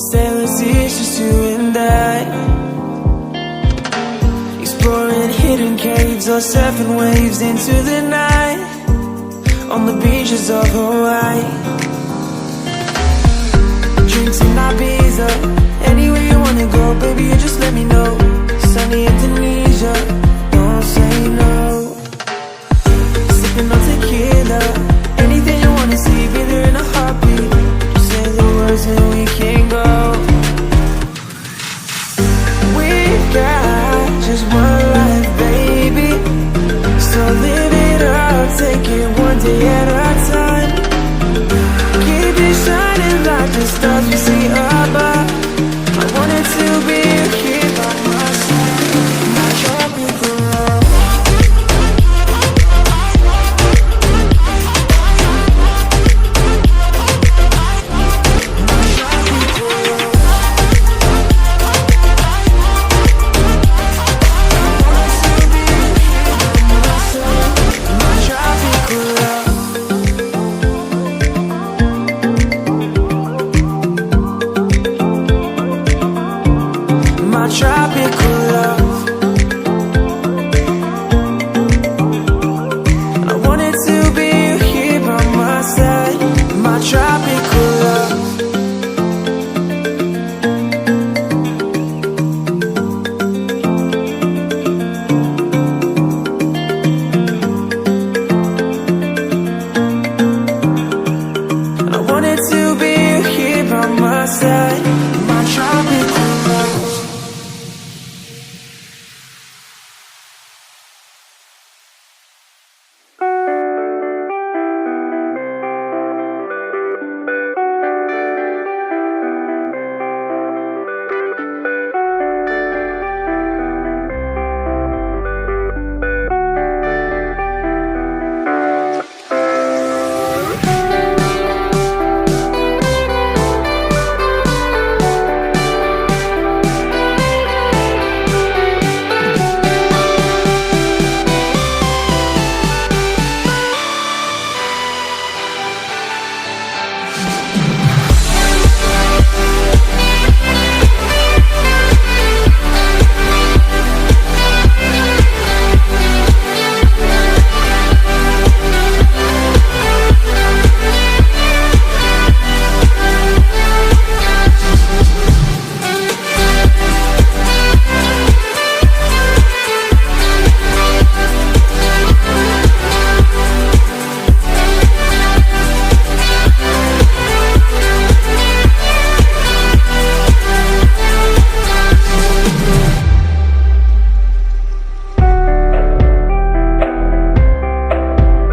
Sailor seas, just you and I, exploring hidden caves or surfing waves into the night on the beaches of Hawaii. Drinks in Ibiza, anywhere you wanna go, baby, you just let me know. Sunny Indonesia, don't say no. Sipping on tequila, anything you wanna see, be there in a heartbeat. Just say the words and we can go. We've got just one life, baby, so live it up, take it one day at a time. Keep it shining like the stars we see above. I wanted to be here by my side, my tropical love. Tropical love. I wanted to be here by my side, my tropical love. I wanted to be here by my side,